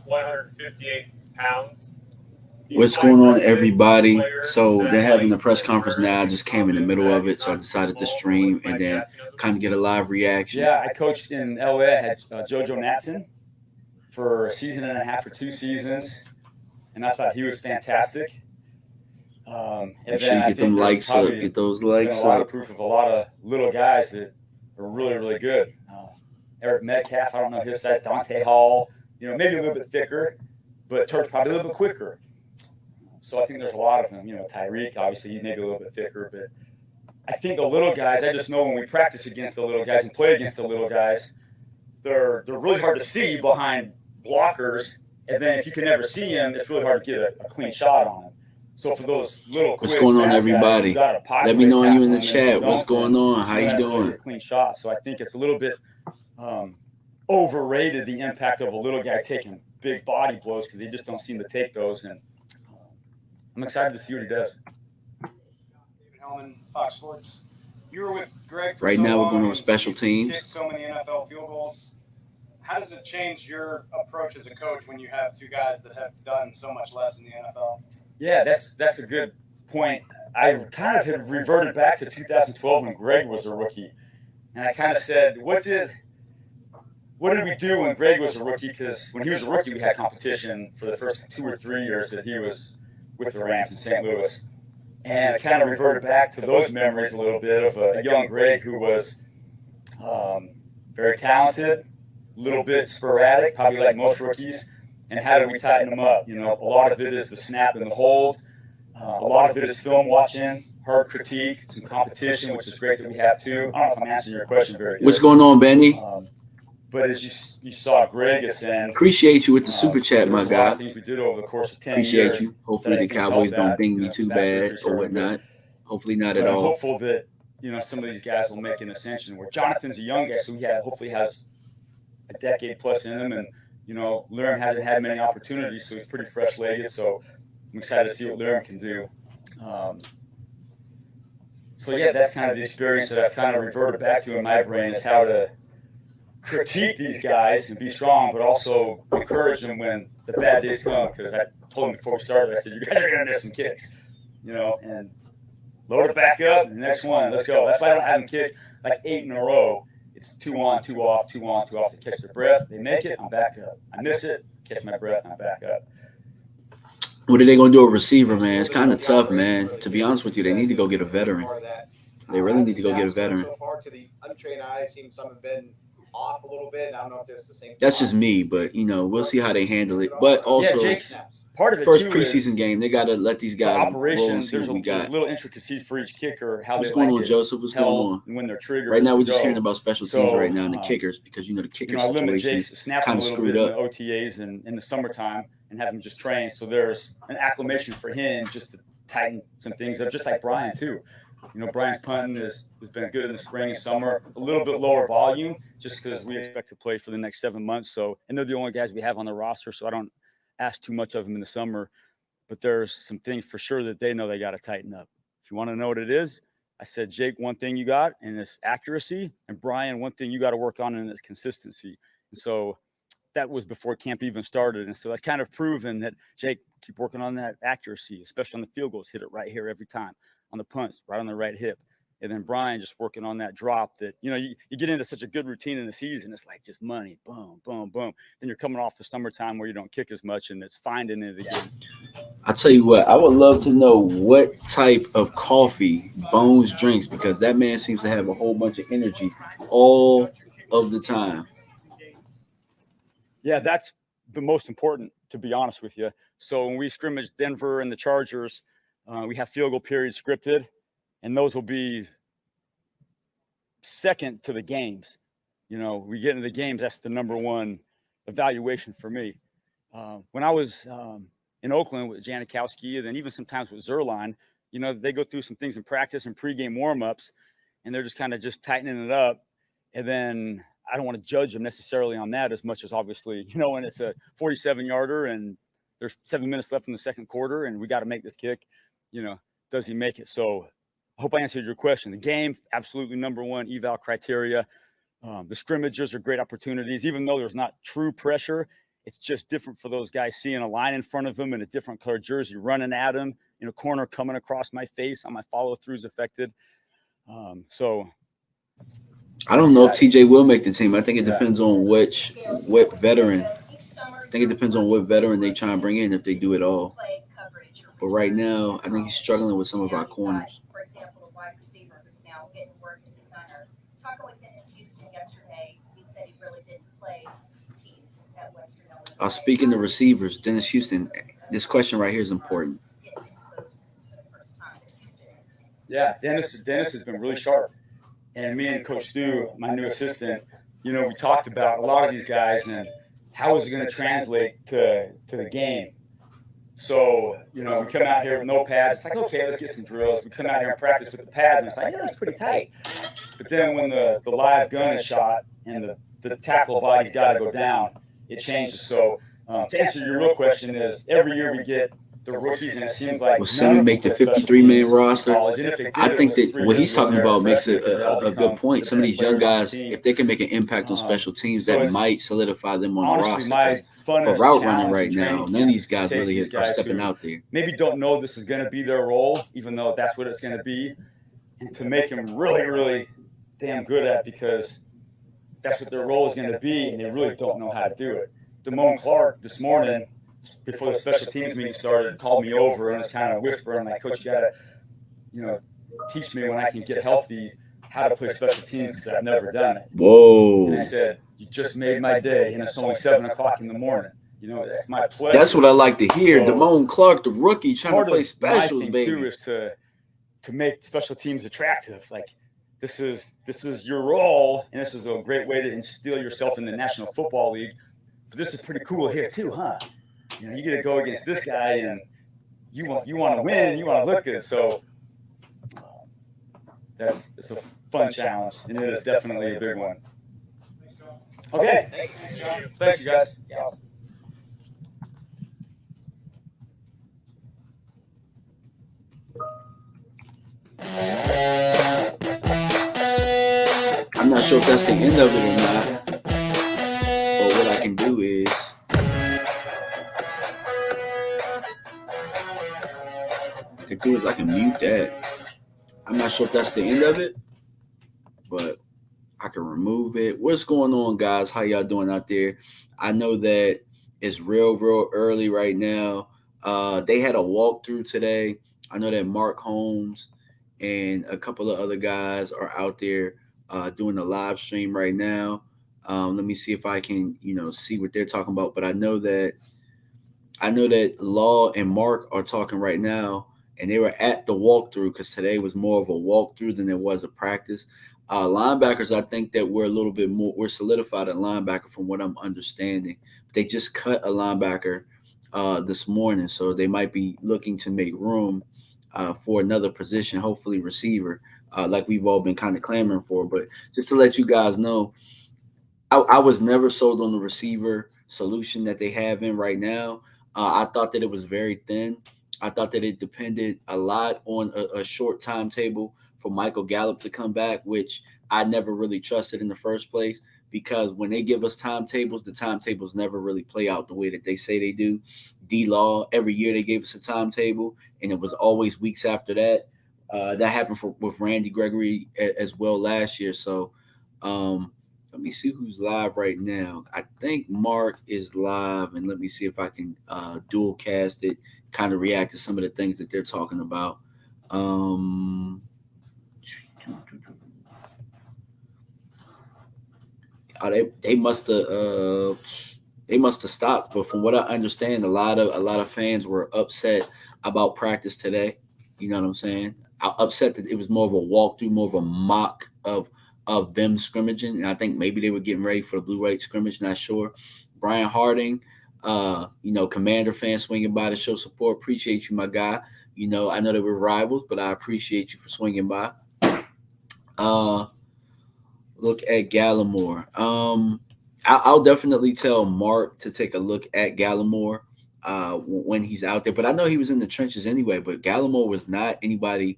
158 pounds. What's going on, everybody? So they're having the press conference now. I just came in the middle of it, so I decided to stream and then kind of get a live reaction. Yeah, I coached in LA. I had JoJo Natson for a season and a half or 2 seasons, and I thought he was fantastic. And Sure then you I get them think there's likes up, probably get those been likes a lot up. of proof of a lot of little guys that are really, really good. Eric Metcalf, I don't know his size. Dante Hall, maybe a little bit thicker, but Turk's probably a little bit quicker. So I think there's a lot of them. Tyreek, obviously, he's maybe a little bit thicker, but I think the little guys, I just know when we practice against the little guys and play against the little guys, they're really hard to see behind blockers. And then if you can never see them, it's really hard to get a clean shot on them. So for those little What's quick, going on, fast everybody? guys, you got to Let me know you in the and if you chat. What's don't, going then on? How you're you not really doing? get clean shots. So I think it's a little bit overrated, the impact of a little guy taking big body blows, because they just don't seem to take those. And I'm excited to see what he does. David Hellman, Fox Sports. You were with Greg for Right so now we're long, going on and special he's teams. kicked so many NFL field goals. How does it change your approach as a coach when you have two guys that have done so much less in the NFL? Yeah, that's a good point. I kind of had reverted back to 2012 when Greg was a rookie, and I kind of said, what did we do when Greg was a rookie? Because when he was a rookie, we had competition for the first 2 or 3 years that he was with the Rams in St. Louis. And I kind of reverted back to those memories a little bit of a young Greg who was very talented, a little bit sporadic, probably like most rookies. And how do we tighten them up? A lot of it is the snap and the hold. A lot of it is film watching, hard critique, some competition, which is great that we have too. I don't know if I'm answering your question very good. What's going on, Benny? But as you saw Greg ascend, Appreciate you with the super chat, my there's a lot guy. of things we did over the course of 10 Appreciate years. you. Hopefully the Cowboys don't bing me too bad or whatnot. Hopefully not at But I'm all. hopeful that some of these guys will make an ascension. Where Jonathan's a young guy, so he hopefully has a decade plus in him, and Lirim hasn't had many opportunities, so he's pretty fresh-legged. So I'm excited to see what Lirim can do. So yeah, that's kind of the experience that I've kind of reverted back to in my brain, is how to critique these guys and be strong, but also encourage them when the bad days come. Because I told them before we started, I said, you guys are going to miss some kicks, and load it back up. The next one, let's go. That's why I don't have them kick like 8 in a row. It's 2 on, 2 off, 2 on, 2 off. They catch their breath. They make it. I'm back up. I miss it. Catch my breath. I'm back up. What are they going to do a receiver, man? It's kind of tough, man. To be honest with you, they need to go get a veteran. They really need to go get a veteran. So far, to the untrained eye, it seems some have been off a little bit. I don't know if there's the same. That's just me, but we'll see how they handle it. But also, Jake's part of it first too preseason is game, they got to let these guys the roll operation. and see There's what we got. little intricacies for each kicker. How What's they going like on, it Joseph? What's going held on? and when they're triggered. Right now, we're to just go. hearing about special teams So, right now and the kickers, because the kicker I limit situation Jake's is snapping kind a of little screwed bit up. in the OTAs and in the summertime, and have him just train. So there's an acclimation for him just to tighten some things up, just like Brian too. Brian's punting has been good in the spring and summer, a little bit lower volume, just because we expect to play for the next 7 months. So, and they're the only guys we have on the roster, so I don't ask too much of them in the summer. But there's some things for sure that they know they got to tighten up. If you want to know what it is, I said, Jake, one thing you got, and it's accuracy, and Brian, one thing you got to work on, and it's consistency. And so that was before camp even started. And so that's kind of proven that, Jake, keep working on that accuracy, especially on the field goals. Hit it right here every time. On the punts, right on the right hip. And then Brian just working on that drop that, you get into such a good routine in the season. It's like just money, boom, boom, boom. Then you're coming off the summertime where you don't kick as much, and it's finding it again. I'll tell you what, I would love to know what type of coffee Bones drinks, because that man seems to have a whole bunch of energy all of the time. Yeah, that's the most important, to be honest with you. So when we scrimmage Denver and the Chargers, we have field goal periods scripted, and those will be second to the games. We get into the games, that's the number one evaluation for me. When I was in Oakland with Janikowski, and then even sometimes with Zerline, they go through some things in practice and pregame warm-ups, and they're just kind of just tightening it up. And then I don't want to judge them necessarily on that as much as, obviously, when it's a 47-yarder and there's 7 minutes left in the second quarter and we got to make this kick, does he make it? So I hope I answered your question. The game, absolutely number one eval criteria. The scrimmages are great opportunities, even though there's not true pressure. it's just different for those guys seeing a line in front of them in a different color jersey running at them in a corner coming across my face on my follow throughs affected. So I don't know if TJ will make the team. I think it depends on what veteran. I think it depends on what veteran they try and bring in if they do it all. But right now, I think he's struggling with some of our corners. For example, a wide receiver who's now getting work as a gunner. Talking with Dennis Houston yesterday, he said he really didn't play teams at Western Illinois. Speaking of receivers, Dennis Houston, this question right here is important. Yeah, Dennis has been really sharp. And me and Coach Stu, my new assistant, we talked about a lot of these guys and how is it going to translate to the game. So, we come out here with no pads. It's like, okay, let's get some drills. We come out here and practice with the pads, and it's like, yeah, that's pretty tight. But then when the live gun is shot and the tackle body's got to go down, it changes. So to answer your real question is, every year we get the rookies, and it seems like will Sammy make the 53-man roster? I think that what he's talking about makes a good point. Some of these young guys, if they can make an impact on special teams, that might solidify them on the roster. For route running right now, none of these guys really are stepping out there. Maybe don't know this is going to be their role, even though that's what it's going to be, and to make them really, really damn good at, because that's what their role is going to be, and they really don't know how to do it. Damone Clark this morning, before the special teams meeting started, called me over and was kind of whispering, like, Coach, you got to, teach me when I can get healthy how to play special teams, because I've never done it. Whoa. And I said, you just made my day, and it's only 7 o'clock in the morning. That's my pleasure. That's what I like to hear. So, Damone Clark, the rookie, trying to play specials, my thing baby. Too, is to make special teams attractive. Like, this is your role, and this is a great way to instill yourself in the National Football League. But this is pretty cool here too, huh? You get to go against this guy, and you want to win, you want to look good. So it's a fun challenge, and it is definitely a big one. Okay, thanks, you guys. Yeah. I'm not sure if that's the end of it or not, but what I can do is I can mute that. I'm not sure if that's the end of it, but I can remove it. What's going on, guys? How y'all doing out there? I know that it's real early right now. They had a walkthrough today. I know that Mark Holmes and a couple of other guys are out there doing a live stream right now. Let me see if I can, see what they're talking about. But I know that Law and Mark are talking right now, and they were at the walkthrough because today was more of a walkthrough than it was a practice. Linebackers, I think that we're solidified at linebacker from what I'm understanding. They just cut a linebacker this morning, so they might be looking to make room for another position, hopefully receiver, like we've all been kind of clamoring for. But just to let you guys know, I was never sold on the receiver solution that they have in right now. I thought that it was very thin. I thought that it depended a lot on a short timetable for Michael Gallup to come back, which I never really trusted in the first place, because when they give us timetables, the timetables never really play out the way that they say they do. D-Law, every year they gave us a timetable, and it was always weeks after that. That happened with Randy Gregory as well last year. So let me see who's live right now. I think Mark is live, and let me see if I can dual cast it, kind of react to some of the things that they're talking about. They must have stopped. But from what I understand, a lot of fans were upset about practice today. You know what I'm saying? Upset that it was more of a walkthrough, more of a mock of them scrimmaging, and I think maybe they were getting ready for the blue-white scrimmage. Not sure. Brian Harding, Commander fan swinging by to show support. Appreciate you, my guy. I know that we're rivals, but I appreciate you for swinging by. Look at Gallimore. I'll definitely tell Mark to take a look at Gallimore when he's out there. But I know he was in the trenches anyway. But Gallimore was not anybody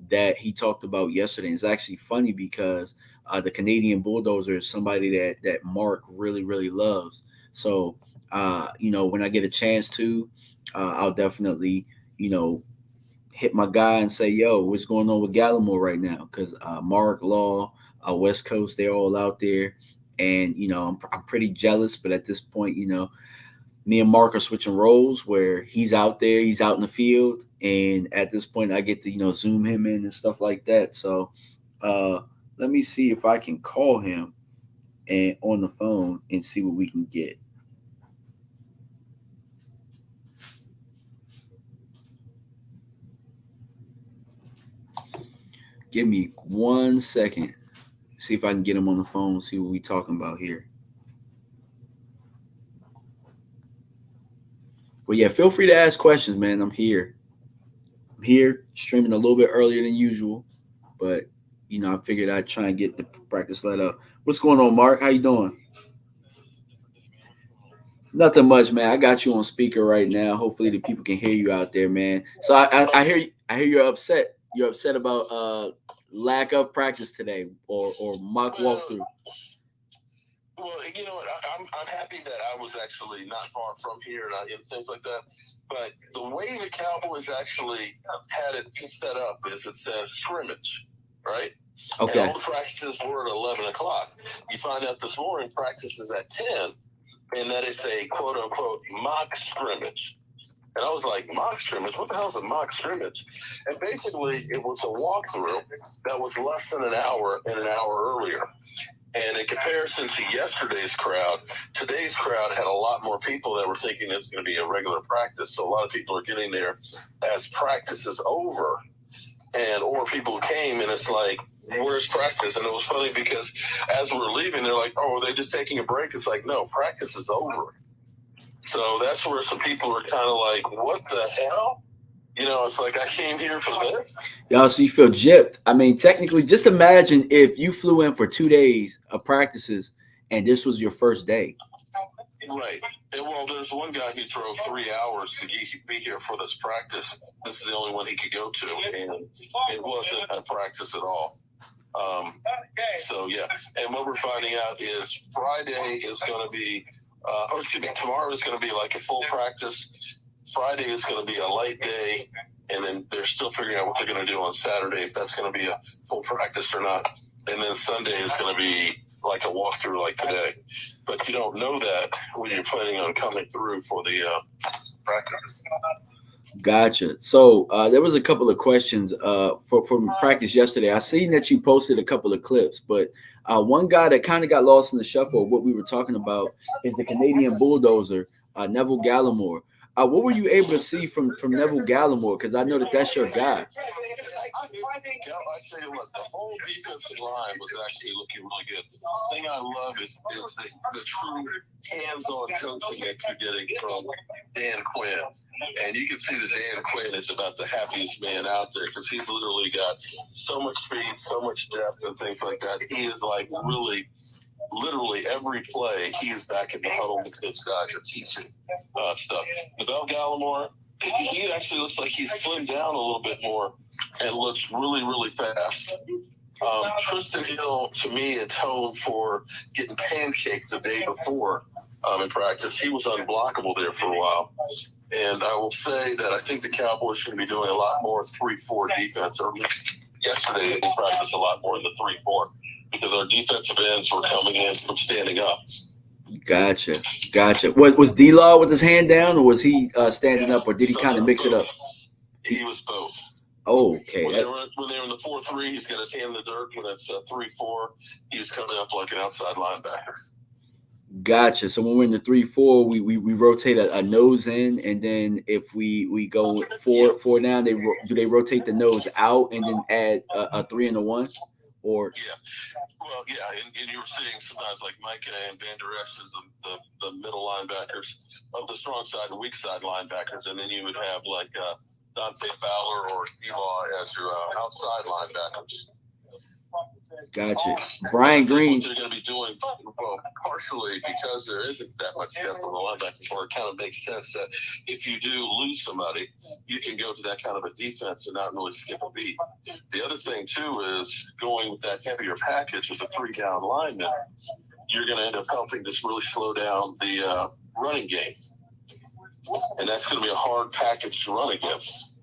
that he talked about yesterday. It's actually funny because the Canadian Bulldozer is somebody that Mark really, really loves. So When I get a chance to, I'll definitely, you know, hit my guy and say, "Yo, what's going on with Gallimore right now?" Because Mark Law, West Coast, they're all out there, and I'm pretty jealous. But at this point, me and Mark are switching roles where he's out there, he's out in the field, and at this point, I get to zoom him in and stuff like that. So, uh, let me see if I can call him and on the phone and see what we can get. Give me 1 second. See if I can get him on the phone. See what we talking about here. Well, yeah, feel free to ask questions, man. I'm here. I'm here streaming a little bit earlier than usual, but I figured I'd try and get the practice let up. What's going on, Mark? How you doing? Nothing much, man. I got you on speaker right now. Hopefully, the people can hear you out there, man. So I hear you. I hear you're upset. You're upset about lack of practice today or mock walkthrough. Well, you know what? I'm happy that I was actually not far from here and things like that. But the way the Cowboys actually had it set up is it says scrimmage, right? Okay. And all the practices were at 11 o'clock. You find out this morning practice is at 10, and that is a quote-unquote mock scrimmage. And I was like, mock scrimmage? What the hell is a mock scrimmage? And basically, it was a walkthrough that was less than an hour and an hour earlier. And in comparison to yesterday's crowd, today's crowd had a lot more people that were thinking it's going to be a regular practice. So a lot of people are getting there as practice is over. Or people who came and it's like, where's practice? And it was funny because as we're leaving, they're like, oh, are they just taking a break? It's like, no, practice is over. So that's where some people are kind of like, what the hell? It's like I came here for this. Y'all, so you feel gypped. I mean, technically, just imagine if you flew in for 2 days of practices and this was your first day. Right. And, well, there's one guy who drove 3 hours to be here for this practice. This is the only one he could go to, and it wasn't a practice at all. So, yeah. And what we're finding out is Friday is going to be, tomorrow is going to be like a full practice. Friday is going to be a light day, and then they're still figuring out what they're going to do on Saturday, if that's going to be a full practice or not. And then Sunday is going to be like a walkthrough like today. But you don't know that when you're planning on coming through for the practice. Gotcha. So there was a couple of questions from practice yesterday. I seen that you posted a couple of clips, but one guy that kind of got lost in the shuffle of what we were talking about is the Canadian bulldozer, Neville Gallimore. What were you able to see from Neville Gallimore? Because I know that's your guy. I tell you what, the whole defensive line was actually looking really good. The thing I love is the true hands-on coaching that you're getting from Dan Quinn. And you can see that Dan Quinn is about the happiest man out there because he's literally got so much speed, so much depth, and things like that. He is like really, literally every play, he is back in the huddle with his guys are teaching stuff. Neville Gallimore, he actually looks like he's slimmed down a little bit more and looks really, really fast. Tristan Hill, to me, atoned for getting pancaked the day before in practice. He was unblockable there for a while. And I will say that I think the Cowboys should be doing a lot more 3-4 defense. Or yesterday, they practiced a lot more in the 3-4 because our defensive ends were coming in from standing up. Gotcha. Was D-Law with his hand down, or was he standing up, or did he kind of mix it up? He was both. Oh, okay. When they were in the 4-3, he's got his hand in the dirt. When it's 3-4, he's coming up like an outside linebacker. Gotcha. So when we're in the 3-4, we rotate a nose in, and then if we go 4 down, do they rotate the nose out and then add a 3 and a 1? Or yeah, well, yeah, and you were seeing sometimes like Micah and Van Der Esch as the middle linebackers of the strong side and weak side linebackers, and then you would have like Dante Fowler or D-Law as your outside linebackers. Gotcha. Brian Green. What they're going to be doing, well, partially because there isn't that much depth on the linebackers, or it kind of makes sense that if you do lose somebody, you can go to that kind of a defense and not really skip a beat. The other thing, too, is going with that heavier package with a 3-down lineman, you're going to end up helping just really slow down the running game. And that's going to be a hard package to run against.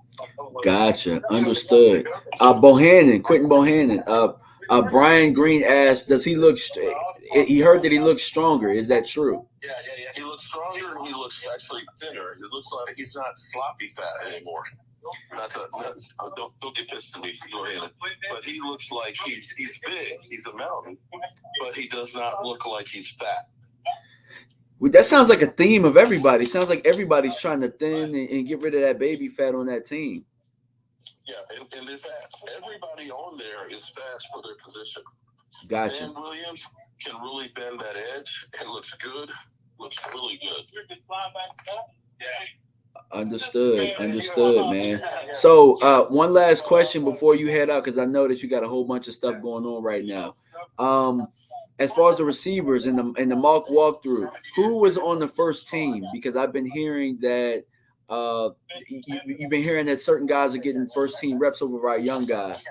Gotcha. Understood. Quentin Bohannon. Brian Green asked, does he look he heard that he looks stronger. Is that true? Yeah. He looks stronger and he looks actually thinner. It looks like he's not sloppy fat anymore. Don't get pissed at me. Go ahead. But he looks like he's big. He's a mountain, but he does not look like he's fat. Well, that sounds like a theme of everybody. Sounds like everybody's trying to thin and get rid of that baby fat on that team. Yeah, and they're fast. Everybody on there is fast for their position. Gotcha. Dan Williams can really bend that edge and looks good. Looks really good. Understood, man. So one last question before you head out, because I know that you got a whole bunch of stuff going on right now. As far as the receivers in the mock walkthrough, who was on the first team? Because I've been hearing that you've been hearing that certain guys are getting first team reps over our young guys.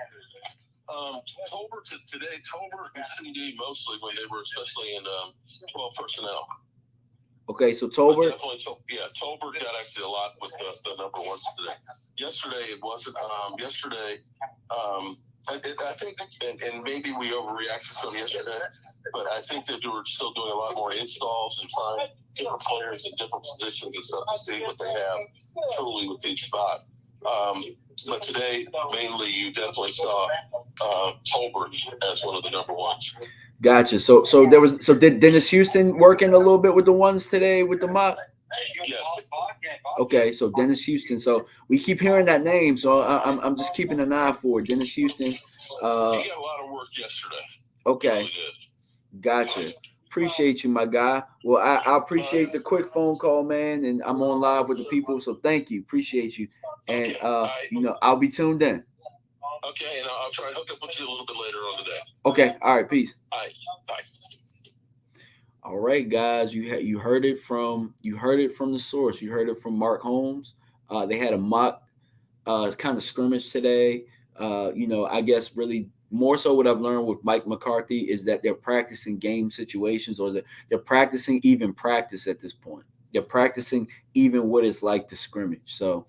Tolbert and CD mostly when they were especially in 12 personnel. Okay, so Tolbert. Tolbert got actually a lot with the number ones today. Yesterday it wasn't. I think, and maybe we overreacted some yesterday, but I think that they were still doing a lot more installs and trying different players in different positions and stuff to see what they have truly with each spot. But today, mainly, you definitely saw Tolbert as one of the number ones. Gotcha. So did Dennis Houston working a little bit with the ones today with the mock? Yes. Okay, so Dennis Houston. So we keep hearing that name, so I'm just keeping an eye for it. Dennis Houston. He got a lot of work yesterday. Okay, really gotcha. Appreciate you, my guy. Well, I appreciate the quick phone call, man, and I'm on live with the people, so thank you. Appreciate you, and I'll be tuned in. Okay, and I'll try to hook up with you a little bit later on today. Okay, all right, peace. All right, bye. All right, guys, you heard it from the source. You heard it from Mark Holmes. They had a mock kind of scrimmage today. I guess really more so what I've learned with Mike McCarthy is that they're practicing game situations, or they're practicing even practice at this point. They're practicing even what it's like to scrimmage. So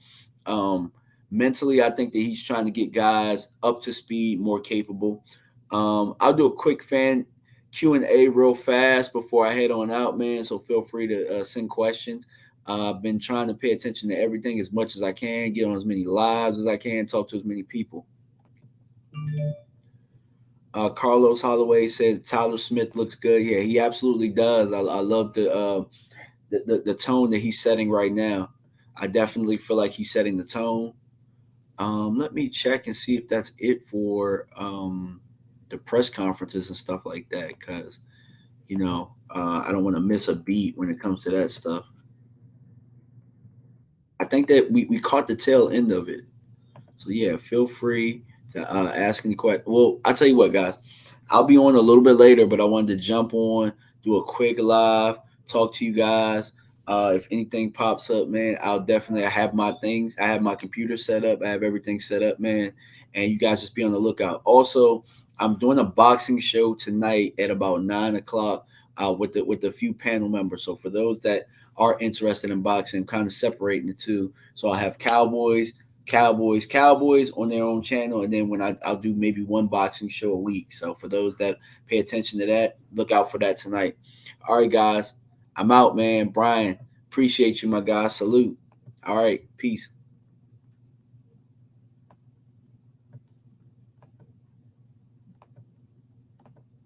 mentally, I think that he's trying to get guys up to speed, more capable. I'll do a quick fan Q&A real fast before I head on out, man. So feel free to send questions. I've been trying to pay attention to everything as much as I can, get on as many lives as I can, talk to as many people. Carlos Holloway says Tyler Smith looks good. Yeah, he absolutely does. I love the tone that he's setting right now. I definitely feel like he's setting the tone. Let me check and see if that's it for the press conferences and stuff like that, because I don't want to miss a beat when it comes to that stuff. I think that we caught the tail end of it. So yeah, feel free to ask any questions. Well, I'll tell you what, guys, I'll be on a little bit later, but I wanted to jump on, do a quick live, talk to you guys. If anything pops up, man, I have my things. I have my computer set up. I have everything set up, man. And you guys just be on the lookout. Also, I'm doing a boxing show tonight at about 9:00 with a few panel members. So for those that are interested in boxing, I'm kind of separating the two. So I have Cowboys on their own channel, and then when I'll do maybe one boxing show a week. So for those that pay attention to that, look out for that tonight. All right, guys, I'm out, man. Brian, appreciate you, my guy. Salute. All right, peace.